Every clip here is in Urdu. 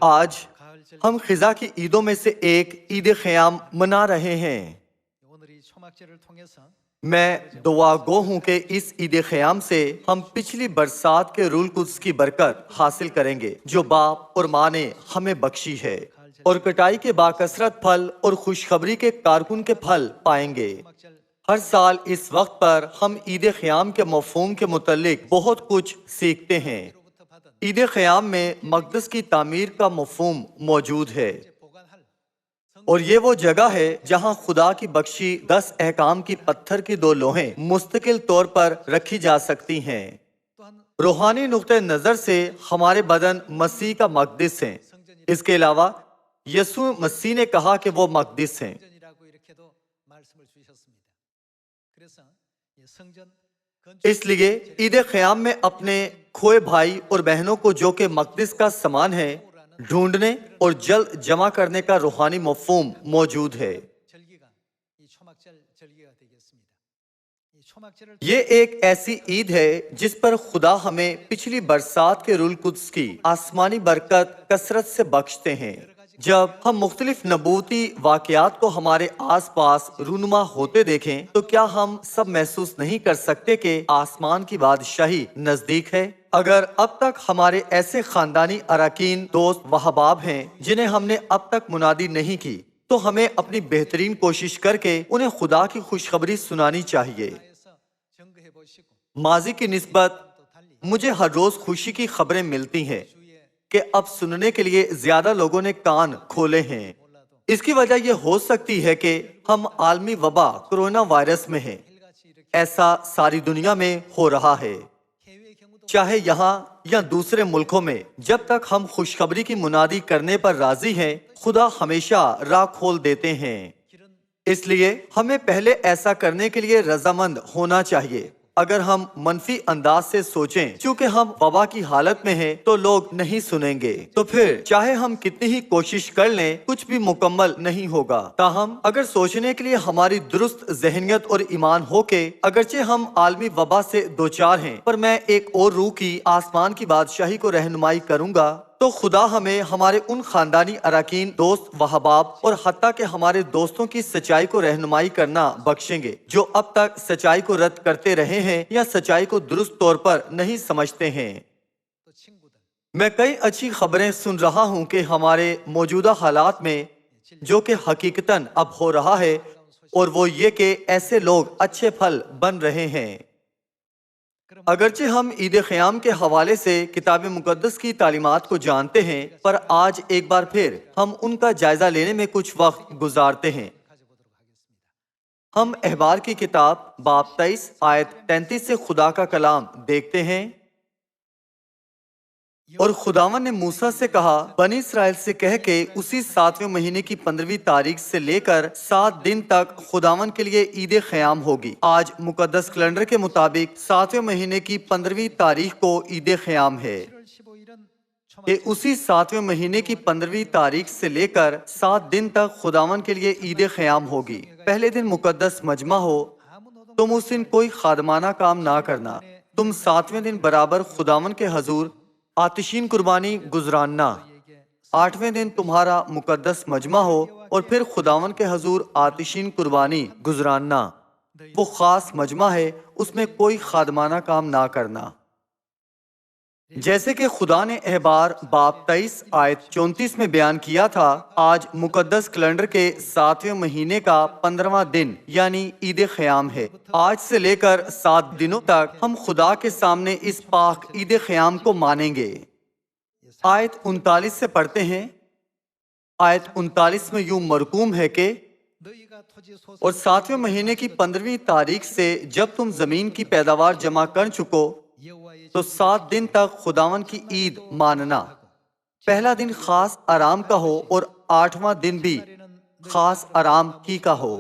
آج ہم خزاں کی عیدوں میں سے ایک عید خیام منا رہے ہیں۔ میں دعا گو ہوں کہ اس عید خیام سے ہم پچھلی برسات کے روح القدس کی برکت حاصل کریں گے جو باپ اور ماں نے ہمیں بخشی ہے، اور کٹائی کے باکثرت پھل اور خوشخبری کے کارکن کے پھل پائیں گے۔ ہر سال اس وقت پر ہم عید خیام کے مفہوم کے متعلق بہت کچھ سیکھتے ہیں۔ عید خیام میں مقدس کی تعمیر کا مفہوم موجود ہے، اور یہ وہ جگہ ہے جہاں خدا کی بخشی 10 احکام کی پتھر کی 2 لوحیں مستقل طور پر رکھی جا سکتی ہیں۔ روحانی نقطہ نظر سے ہمارے بدن مسیح کا مقدس ہیں۔ اس کے علاوہ یسوع مسیح نے کہا کہ وہ مقدس ہیں۔ اس لیے عید خیام میں اپنے کھوئے بھائی اور بہنوں کو جو کہ مقدس کا سامان ہے ڈھونڈنے اور جلد جمع کرنے کا روحانی مفہوم موجود ہے۔ یہ ایک ایسی عید ہے جس پر خدا ہمیں پچھلی برسات کے روح القدس کی آسمانی برکت کثرت سے بخشتے ہیں۔ جب ہم مختلف نبوتی واقعات کو ہمارے آس پاس رونما ہوتے دیکھیں تو کیا ہم سب محسوس نہیں کر سکتے کہ آسمان کی بادشاہی نزدیک ہے؟ اگر اب تک ہمارے ایسے خاندانی اراکین، دوست و احباب ہیں جنہیں ہم نے اب تک منادی نہیں کی، تو ہمیں اپنی بہترین کوشش کر کے انہیں خدا کی خوشخبری سنانی چاہیے۔ ماضی کی نسبت مجھے ہر روز خوشی کی خبریں ملتی ہیں کہ اب سننے کے لیے زیادہ لوگوں نے کان کھولے ہیں۔ اس کی وجہ یہ ہو سکتی ہے کہ ہم عالمی وبا کرونا وائرس میں ہیں۔ ایسا ساری دنیا میں ہو رہا ہے، چاہے یہاں یا دوسرے ملکوں میں۔ جب تک ہم خوشخبری کی منادی کرنے پر راضی ہیں، خدا ہمیشہ راہ کھول دیتے ہیں۔ اس لیے ہمیں پہلے ایسا کرنے کے لیے رضامند ہونا چاہیے۔ اگر ہم منفی انداز سے سوچیں چونکہ ہم وبا کی حالت میں ہیں تو لوگ نہیں سنیں گے، تو پھر چاہے ہم کتنی ہی کوشش کر لیں کچھ بھی مکمل نہیں ہوگا۔ تاہم اگر سوچنے کے لیے ہماری درست ذہنیت اور ایمان ہو کہ اگرچہ ہم عالمی وبا سے دوچار ہیں پر میں ایک اور روح کی آسمان کی بادشاہی کو رہنمائی کروں گا، تو خدا ہمیں ہمارے ان خاندانی اراکین، دوست و احباب اور حتیٰ کہ ہمارے دوستوں کی سچائی کو رہنمائی کرنا بخشیں گے جو اب تک سچائی کو رد کرتے رہے ہیں یا سچائی کو درست طور پر نہیں سمجھتے ہیں۔ میں کئی اچھی خبریں سن رہا ہوں کہ ہمارے موجودہ حالات میں جو کہ حقیقتاً اب ہو رہا ہے، اور وہ یہ کہ ایسے لوگ اچھے پھل بن رہے ہیں۔ اگرچہ ہم عید خیام کے حوالے سے کتاب مقدس کی تعلیمات کو جانتے ہیں، پر آج ایک بار پھر ہم ان کا جائزہ لینے میں کچھ وقت گزارتے ہیں۔ ہم احبار کی کتاب باب 23 آیت 33 سے خدا کا کلام دیکھتے ہیں۔ اور خداوند نے موسیٰ سے کہا، بنی اسرائیل سے کہہ کہ اسی 7ویں مہینے کی 15ویں تاریخ سے لے کر 7 دن تک خداوند کے لیے عید خیام ہوگی۔ آج مقدس کیلنڈر کے مطابق 7ویں مہینے کی 15ویں تاریخ کو عید خیام ہے، کہ اسی 7ویں مہینے کی 15ویں تاریخ سے لے کر 7 دن تک خداوند کے لیے عید خیام ہوگی۔ پہلے دن مقدس مجمع ہو، تم اس دن کوئی خادمانہ کام نہ کرنا۔ تم 7ویں دن برابر خداوند کے حضور آتشین قربانی گزراننا۔ 8ویں دن تمہارا مقدس مجمع ہو اور پھر خداوند کے حضور آتشین قربانی گزراننا۔ وہ خاص مجمع ہے، اس میں کوئی خادمانہ کام نہ کرنا۔ جیسے کہ خدا نے احبار باب 23 آیت 34 میں بیان کیا تھا، آج مقدس کیلنڈر کے 7ویں مہینے کا 15واں دن یعنی عید خیام ہے۔ آج سے لے کر 7 دنوں تک ہم خدا کے سامنے اس پاک عید خیام کو مانیں گے۔ آیت 39 سے پڑھتے ہیں۔ آیت 39 میں یوں مرقوم ہے کہ اور 7ویں مہینے کی 15ویں تاریخ سے جب تم زمین کی پیداوار جمع کر چکو تو 7 دن تک خداوند کی عید ماننا۔ پہلا دن خاص آرام کا ہو اور 8واں دن بھی خاص آرام کی کا ہو۔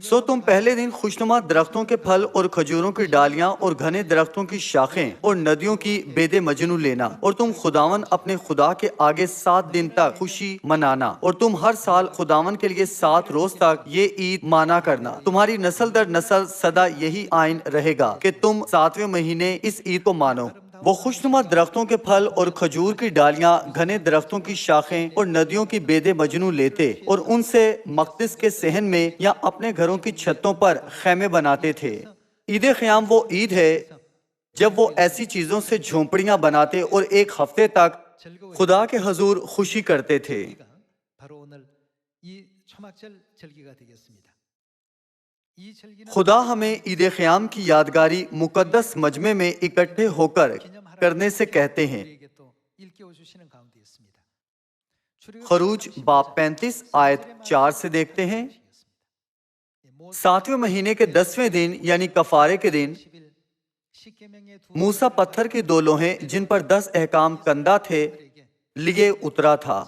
سو تم پہلے دن خوشنما درختوں کے پھل اور کھجوروں کی ڈالیاں اور گھنے درختوں کی شاخیں اور ندیوں کی بید مجنو لینا، اور تم خداوند اپنے خدا کے آگے 7 دن تک خوشی منانا، اور تم ہر سال خداوند کے لیے 7 روز تک یہ عید مانا کرنا۔ تمہاری نسل در نسل سدا یہی آئین رہے گا کہ تم 7ویں مہینے اس عید کو مانو۔ وہ خوشنما درختوں کے پھل اور کھجور کی ڈالیاں، گھنے درختوں کی شاخیں اور ندیوں کی بیدے مجنو لیتے اور ان سے مقدس کے صحن میں یا اپنے گھروں کی چھتوں پر خیمے بناتے تھے۔ عید خیام وہ عید ہے جب وہ ایسی چیزوں سے جھونپڑیاں بناتے اور ایک ہفتے تک خدا کے حضور خوشی کرتے تھے۔ خدا ہمیں عید خیام کی یادگاری مقدس مجمع میں اکٹھے ہو کر کرنے سے کہتے ہیں۔ خروج باب 35 آیت 4 سے دیکھتے ہیں۔ 7ویں مہینے کے 10ویں دن یعنی کفارے کے دن موسیٰ پتھر کی 2 لوہیں جن پر 10 احکام کندہ تھے لیے اترا تھا۔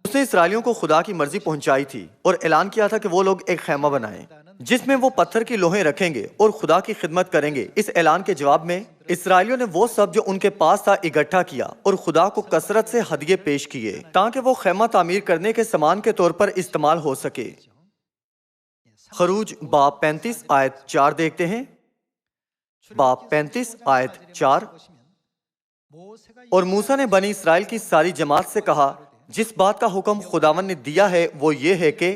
اس نے اسرائیلیوں کو خدا کی مرضی پہنچائی تھی اور اعلان کیا تھا کہ وہ لوگ ایک خیمہ بنائیں جس میں وہ پتھر کی لوہیں رکھیں گے اور خدا کی خدمت کریں گے۔ اس اعلان کے جواب میں اسرائیلیوں نے وہ سب جو ان کے پاس تھا اکٹھا کیا اور خدا کو کثرت سے ہدیے پیش کیے تاکہ وہ خیمہ تعمیر کرنے کے سامان کے طور پر استعمال ہو سکے۔ خروج باب 35 آیت 4 دیکھتے ہیں۔ باب 35 آیت 4۔ اور موسیٰ نے بنی اسرائیل کی ساری جماعت سے کہا، جس بات کا حکم خداوند نے دیا ہے وہ یہ ہے کہ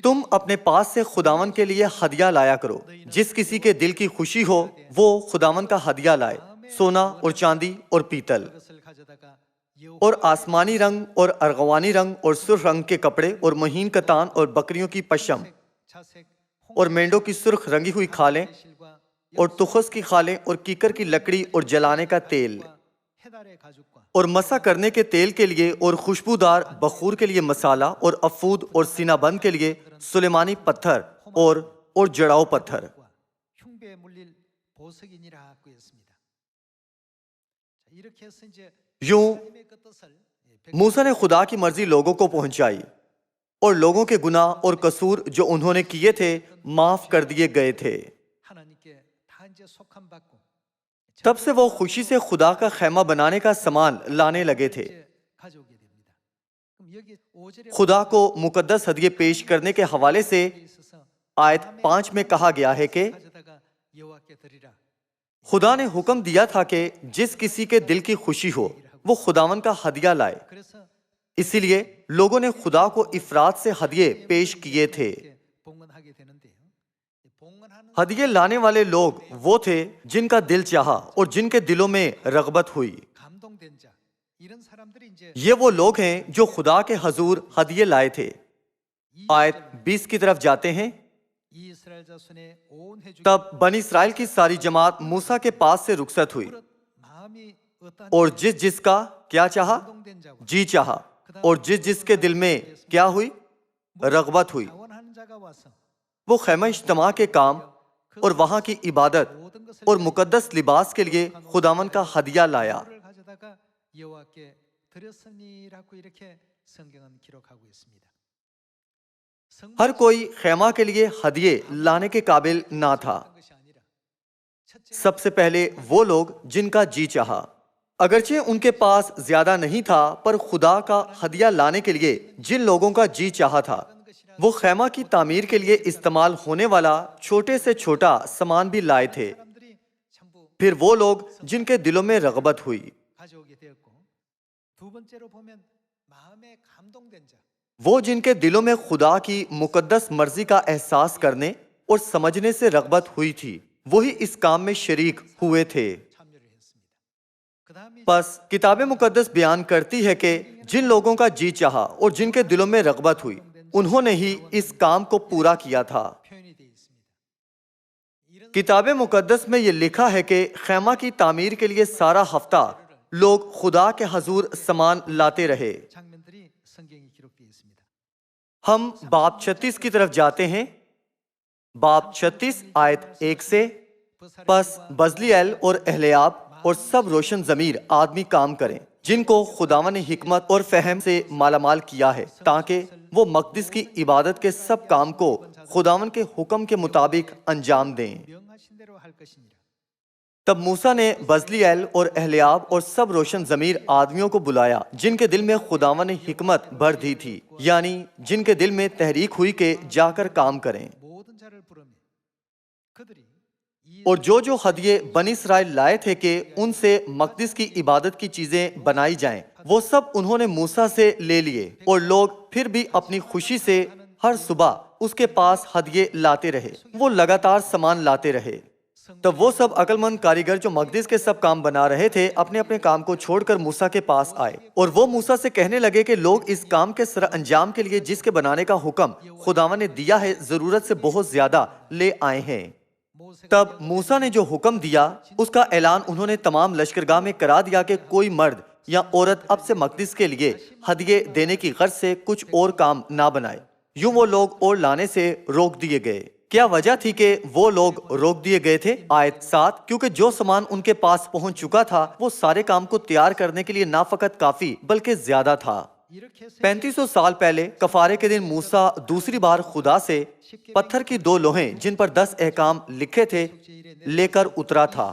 تم اپنے پاس سے خداوند کے لیے ہدیہ لایا کرو۔ جس کسی کے دل کی خوشی ہو وہ خداوند کا ہدیہ لائے، سونا اور چاندی اور پیتل اور آسمانی رنگ اور ارغوانی رنگ اور سرخ رنگ کے کپڑے اور مہین کتان اور بکریوں کی پشم اور مینڈوں کی سرخ رنگی ہوئی کھالیں اور تخس کی کھالیں اور کیکر کی لکڑی اور جلانے کا تیل اور مسح کرنے کے تیل کے لیے اور خوشبودار بخور کے لیے مسالہ اور افود اور سینہ بند کے لیے سلیمانی پتھر اور جڑاؤ پتھر۔ یوں موسیٰ نے خدا کی مرضی لوگوں کو پہنچائی اور لوگوں کے گناہ اور قصور جو انہوں نے کیے تھے معاف کر دیے گئے تھے۔ تب سے وہ خوشی سے خدا کا خیمہ بنانے کا سامان لانے لگے تھے۔ خدا کو مقدس ہدیے پیش کرنے کے حوالے سے آیت 5 میں کہا گیا ہے کہ خدا نے حکم دیا تھا کہ جس کسی کے دل کی خوشی ہو وہ خداوند کا ہدیہ لائے۔ اسی لیے لوگوں نے خدا کو افراط سے ہدیے پیش کیے تھے۔ ہدیے لانے والے لوگ وہ تھے جن کا دل چاہا اور جن کے دلوں میں رغبت ہوئی۔ یہ وہ لوگ ہیں جو خدا کے حضور ہدیے لائے تھے۔ آیت 20 کی طرف جاتے ہیں۔ تب بنی اسرائیل کی ساری جماعت موسیٰ کے پاس سے رخصت ہوئی اور جس کا کیا چاہا؟ جی چاہا، اور جس کے دل میں کیا ہوئی؟ رغبت ہوئی۔ وہ خیمہ اجتماع کے کام اور وہاں کی عبادت اور مقدس لباس کے لیے خداوند کا ہدیہ لایا۔ ہر کوئی خیمہ کے لیے ہدیے لانے کے قابل نہ تھا۔ سب سے پہلے وہ لوگ جن کا جی چاہا، اگرچہ ان کے پاس زیادہ نہیں تھا، پر خدا کا ہدیہ لانے کے لیے جن لوگوں کا جی چاہا تھا وہ خیمہ کی تعمیر کے لیے استعمال ہونے والا چھوٹے سے چھوٹا سامان بھی لائے تھے۔ پھر وہ لوگ جن کے دلوں میں رغبت ہوئی، وہ جن کے دلوں میں خدا کی مقدس مرضی کا احساس کرنے اور سمجھنے سے رغبت ہوئی تھی، وہی اس کام میں شریک ہوئے تھے۔ پس کتاب مقدس بیان کرتی ہے کہ جن لوگوں کا جی چاہا اور جن کے دلوں میں رغبت ہوئی انہوں نے ہی اس کام کو پورا کیا تھا۔ کتاب مقدس میں یہ لکھا ہے کہ خیمہ کی تعمیر کے لیے سارا ہفتہ لوگ خدا کے حضور سامان لاتے رہے۔ ہم باب 36 کی طرف جاتے ہیں۔ باب 36 آیت 1 سے۔ پس بزلیل اور اہلیاب اور سب روشن ضمیر آدمی کام کریں جن کو خداوند نے حکمت اور فہم سے مالا مال کیا ہے، تاکہ وہ مقدس کی عبادت کے سب کام کو خداوند کے حکم کے مطابق انجام دیں۔ تب موسیٰ نے بزلیل اور اہلیاب اور سب روشن ضمیر آدمیوں کو بلایا جن کے دل میں خداوند نے حکمت بھر دی تھی، یعنی جن کے دل میں تحریک ہوئی کہ جا کر کام کریں۔ اور جو ہدیے بنی اسرائیل لائے تھے کہ ان سے مقدس کی عبادت کی چیزیں بنائی جائیں، وہ سب انہوں نے موسیٰ سے لے لیے، اور لوگ پھر بھی اپنی خوشی سے ہر صبح اس کے پاس ہدیے لاتے رہے۔ وہ لگاتار سامان لاتے رہے۔ تب وہ سب عقل مند کاریگر جو مقدس کے سب کام بنا رہے تھے اپنے اپنے کام کو چھوڑ کر موسیٰ کے پاس آئے، اور وہ موسیٰ سے کہنے لگے کہ لوگ اس کام کے سر انجام کے لیے جس کے بنانے کا حکم خداوند نے دیا ہے ضرورت سے بہت زیادہ لے آئے ہیں۔ تب موسیٰ نے جو حکم دیا اس کا اعلان انہوں نے تمام لشکرگاہ میں کرا دیا کہ کوئی مرد یا عورت اب سے مقدس کے لیے ہدیے دینے کی غرض سے کچھ اور کام نہ بنائے۔ یوں وہ لوگ اور لانے سے روک دیے گئے۔ کیا وجہ تھی کہ وہ لوگ روک دیے گئے تھے؟ آیت 7، کیونکہ جو سامان ان کے پاس پہنچ چکا تھا وہ سارے کام کو تیار کرنے کے لیے نہ فقط کافی بلکہ زیادہ تھا۔ 3500 سال پہلے کفارے کے دن موسیٰ دوسری بار خدا سے پتھر کی 2 لوہیں جن پر 10 احکام لکھے تھے لے کر اترا تھا،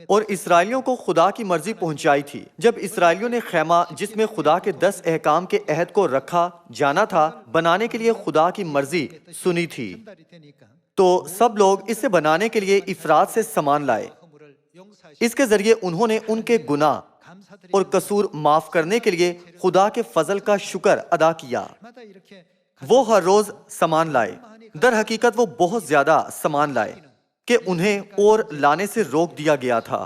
اور اسرائیلیوں کو خدا کی مرضی پہنچائی تھی۔ جب اسرائیلیوں نے خیمہ جس میں خدا کے 10 احکام کے عہد کو رکھا جانا تھا بنانے کے لیے خدا کی مرضی سنی تھی، تو سب لوگ اسے بنانے کے لیے افراط سے سامان لائے۔ اس کے ذریعے انہوں نے ان کے گناہ اور قصور معاف کرنے کے لیے خدا کے فضل کا شکر ادا کیا۔ وہ ہر روز سامان لائے، در حقیقت وہ بہت زیادہ سامان لائے کہ انہیں اور لانے سے روک دیا گیا تھا۔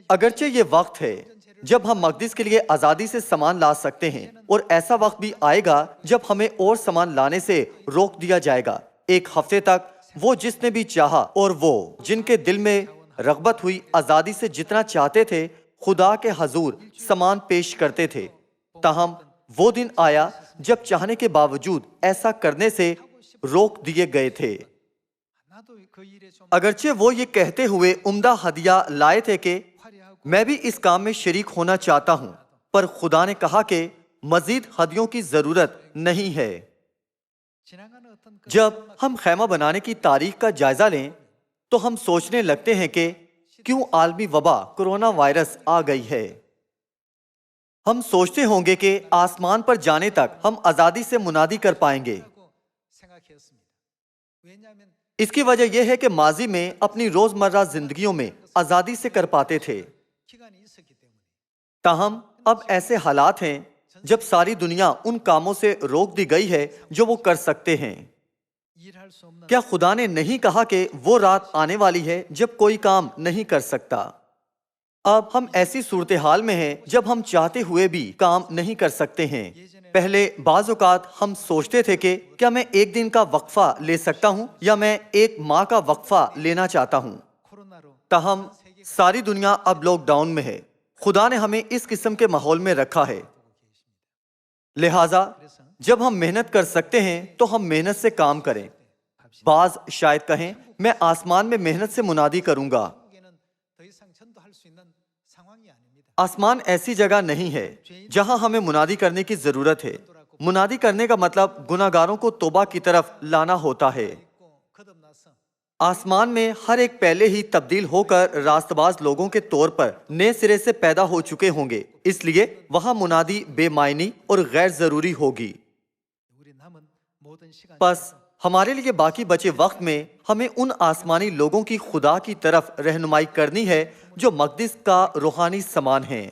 اگرچہ یہ وقت ہے جب ہم مقدس کے لیے آزادی سے سامان لا سکتے ہیں، اور ایسا وقت بھی آئے گا جب ہمیں اور سامان لانے سے روک دیا جائے گا۔ ایک ہفتے تک وہ جس نے بھی چاہا اور وہ جن کے دل میں رغبت ہوئی آزادی سے جتنا چاہتے تھے خدا کے حضور سامان پیش کرتے تھے، تاہم وہ دن آیا جب چاہنے کے باوجود ایسا کرنے سے روک دیے گئے تھے۔ اگرچہ وہ یہ کہتے ہوئے عمدہ ہدیہ لائے تھے کہ میں بھی اس کام میں شریک ہونا چاہتا ہوں، پر خدا نے کہا کہ مزید ہدیوں کی ضرورت نہیں ہے۔ جب ہم خیمہ بنانے کی تاریخ کا جائزہ لیں تو ہم سوچنے لگتے ہیں کہ کیوں عالمی وبا کرونا وائرس آ گئی ہے۔ ہم سوچتے ہوں گے کہ آسمان پر جانے تک ہم آزادی سے منادی کر پائیں گے۔ اس کی وجہ یہ ہے کہ ماضی میں اپنی روزمرہ زندگیوں میں آزادی سے کر پاتے تھے، تاہم اب ایسے حالات ہیں جب ساری دنیا ان کاموں سے روک دی گئی ہے جو وہ کر سکتے ہیں۔ کیا خدا نے نہیں کہا کہ وہ رات آنے والی ہے جب کوئی کام نہیں کر سکتا؟ اب ہم ایسی صورتحال میں ہیں جب ہم چاہتے ہوئے بھی کام نہیں کر سکتے ہیں۔ پہلے بعض اوقات ہم سوچتے تھے کہ کیا میں ایک دن کا وقفہ لے سکتا ہوں یا میں ایک ماہ کا وقفہ لینا چاہتا ہوں، تاہم ساری دنیا اب لاک ڈاؤن میں ہے۔ خدا نے ہمیں اس قسم کے ماحول میں رکھا ہے، لہٰذا جب ہم محنت کر سکتے ہیں تو ہم محنت سے کام کریں۔ بعض شاید کہیں میں آسمان میں محنت سے منادی کروں گا۔ آسمان ایسی جگہ نہیں ہے جہاں ہمیں منادی کرنے کی ضرورت ہے۔ منادی کرنے کا مطلب گناہگاروں کو توبہ کی طرف لانا ہوتا ہے۔ آسمان میں ہر ایک پہلے ہی تبدیل ہو کر راست باز لوگوں کے طور پر نئے سرے سے پیدا ہو چکے ہوں گے، اس لیے وہاں منادی بے معنی اور غیر ضروری ہوگی۔ پس ہمارے لیے باقی بچے وقت میں ہمیں ان آسمانی لوگوں کی خدا کی طرف رہنمائی کرنی ہے جو مقدس کا روحانی سامان ہیں۔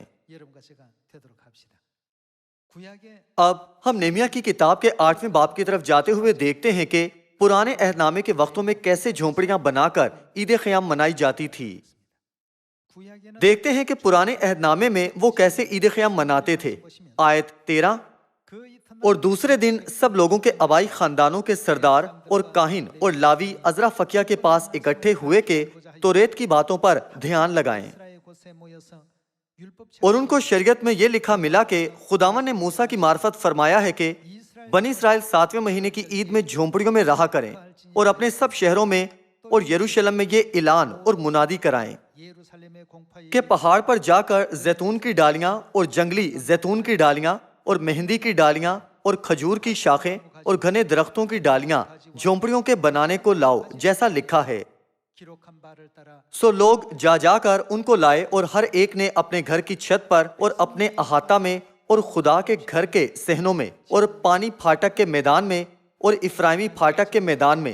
اب ہم نہمیا کی کتاب کے 8ویں باب کی طرف جاتے ہوئے دیکھتے ہیں کہ پرانے عہد نامے کے وقتوں میں کیسے جھونپڑیاں بنا کر عید خیام منائی جاتی تھی۔ دیکھتے ہیں کہ پرانے عہد نامے میں وہ کیسے عید خیام مناتے تھے۔ آیت 13، اور دوسرے دن سب لوگوں کے آبائی خاندانوں کے سردار اور کاہن اور لاوی عذرا فکیہ کے پاس اکٹھے ہوئے کہ توریت کی باتوں پر دھیان لگائیں، اور ان کو شریعت میں یہ لکھا ملا کہ خداوند نے موسیٰ کی معرفت فرمایا ہے کہ بنی اسرائیل 7ویں مہینے کی عید میں جھونپڑیوں میں رہا کریں اور اپنے سب شہروں میں اور یروشلم میں یہ اعلان اور منادی کرائیں کہ پہاڑ پر جا کر زیتون کی ڈالیاں اور جنگلی زیتون کی ڈالیاں اور مہندی کی ڈالیاں اور کھجور کی شاخیں اور گھنے درختوں کی ڈالیاں جھونپڑیوں کے بنانے کو لاؤ جیسا لکھا ہے۔ سو لوگ جا کر ان کو لائے، اور ہر ایک نے اپنے گھر کی چھت پر اور اپنے احاطہ میں اور خدا کے گھر کے صحنوں میں اور پانی پھاٹک کے میدان میں اور افرائیمی پھاٹک کے میدان میں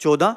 14।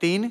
3,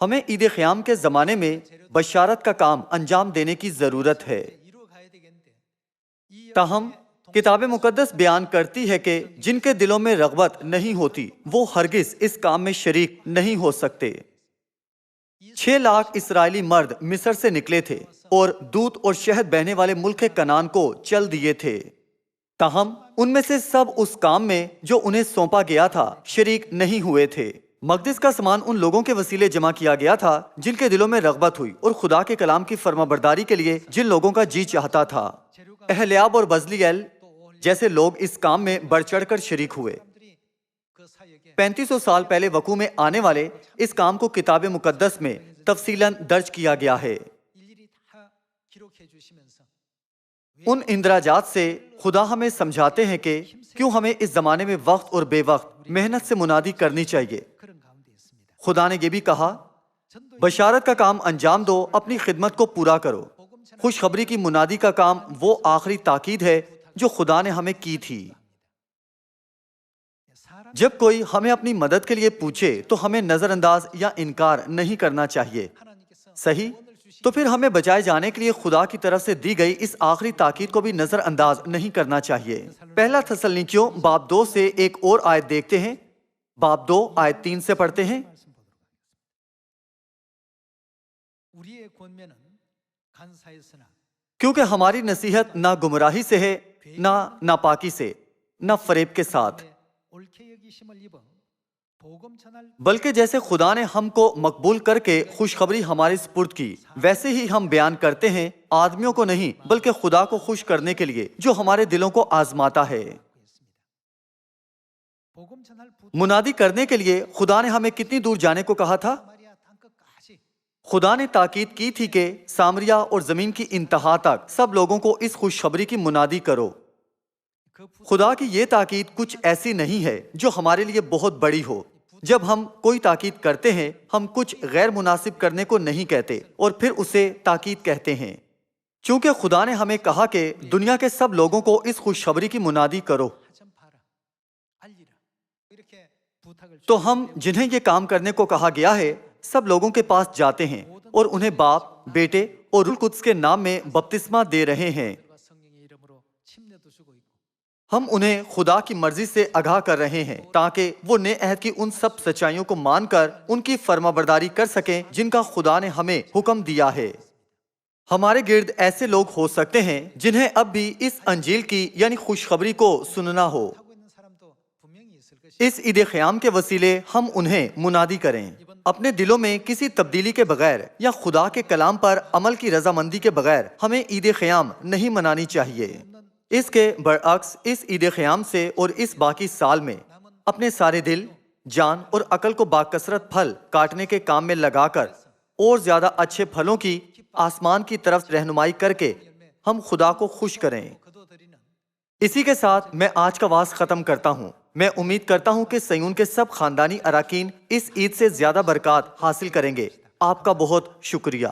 ہمیں عید خیام کے زمانے میں بشارت کا کام انجام دینے کی ضرورت ہے۔ تاہم کتاب مقدس بیان کرتی ہے کہ جن کے دلوں میں رغبت نہیں ہوتی وہ ہرگز اس کام میں شریک نہیں ہو سکتے۔ 6 لاکھ اسرائیلی مرد مصر سے نکلے تھے اور دودھ اور شہد بہنے والے ملک کنعان کو چل دیے تھے، تاہم ان میں سے سب اس کام میں جو انہیں سونپا گیا تھا شریک نہیں ہوئے تھے۔ مقدس کا سامان ان لوگوں کے وسیلے جمع کیا گیا تھا جن کے دلوں میں رغبت ہوئی اور خدا کے کلام کی فرما برداری کے لیے جن لوگوں کا جی چاہتا تھا۔ اہلیاب اور بزلیل جیسے لوگ اس کام میں بڑھ چڑھ کر شریک ہوئے۔ 3500 سال پہلے وقوع میں آنے والے اس کام کو کتاب مقدس میں تفصیلاً درج کیا گیا ہے۔ ان اندراجات سے خدا ہمیں سمجھاتے ہیں کہ کیوں ہمیں اس زمانے میں وقت اور بے وقت محنت سے منادی کرنی چاہیے۔ خدا نے یہ بھی کہا، بشارت کا کام انجام دو، اپنی خدمت کو پورا کرو۔ خوشخبری کی منادی کا کام وہ آخری تاکید ہے جو خدا نے ہمیں کی تھی۔ جب کوئی ہمیں اپنی مدد کے لیے پوچھے تو ہمیں نظر انداز یا انکار نہیں کرنا چاہیے، صحیح؟ تو پھر ہمیں بچائے جانے کے لیے خدا کی طرف سے دی گئی اس آخری تاکید کو بھی نظر انداز نہیں کرنا چاہیے۔ پہلا تسلنیکیوں باب 2 سے ایک اور آیت دیکھتے ہیں، باب 2 آیت 3 سے پڑھتے ہیں۔ کیونکہ ہماری نصیحت نہ گمراہی سے ہے، نہ ناپاکی سے، نہ فریب کے ساتھ، بلکہ جیسے خدا نے ہم کو مقبول کر کے خوشخبری ہمارے سپرد کی ویسے ہی ہم بیان کرتے ہیں، آدمیوں کو نہیں بلکہ خدا کو خوش کرنے کے لیے جو ہمارے دلوں کو آزماتا ہے۔ منادی کرنے کے لیے خدا نے ہمیں کتنی دور جانے کو کہا تھا؟ خدا نے تاکید کی تھی کہ سامریہ اور زمین کی انتہا تک سب لوگوں کو اس خوشخبری کی منادی کرو۔ خدا کی یہ تاکید کچھ ایسی نہیں ہے جو ہمارے لیے بہت بڑی ہو۔ جب ہم کوئی تاکید کرتے ہیں ہم کچھ غیر مناسب کرنے کو نہیں کہتے اور پھر اسے تاکید کہتے ہیں، چونکہ خدا نے ہمیں کہا کہ دنیا کے سب لوگوں کو اس خوشخبری کی منادی کرو۔ تو ہم جنہیں یہ کام کرنے کو کہا گیا ہے سب لوگوں کے پاس جاتے ہیں اور انہیں باپ، بیٹے اور روح القدس کے نام میں بپتسمہ دے رہے ہیں۔ ہم انہیں خدا کی مرضی سے آگاہ کر رہے ہیں تاکہ وہ نئے عہد کی ان سب سچائیوں کو مان کر ان کی فرما برداری کر سکیں جن کا خدا نے ہمیں حکم دیا ہے۔ ہمارے گرد ایسے لوگ ہو سکتے ہیں جنہیں اب بھی اس انجیل کی یعنی خوشخبری کو سننا ہو۔ اس عید خیام کے وسیلے ہم انہیں منادی کریں۔ اپنے دلوں میں کسی تبدیلی کے بغیر یا خدا کے کلام پر عمل کی رضامندی کے بغیر ہمیں عید خیام نہیں منانی چاہیے۔ اس کے برعکس اس عید خیام سے اور اس باقی سال میں اپنے سارے دل، جان اور عقل کو باکثرت پھل کاٹنے کے کام میں لگا کر اور زیادہ اچھے پھلوں کی آسمان کی طرف رہنمائی کر کے ہم خدا کو خوش کریں۔ اسی کے ساتھ میں آج کا وعظ ختم کرتا ہوں۔ میں امید کرتا ہوں کہ سیون کے سب خاندانی اراکین اس عید سے زیادہ برکات حاصل کریں گے۔ آپ کا بہت شکریہ۔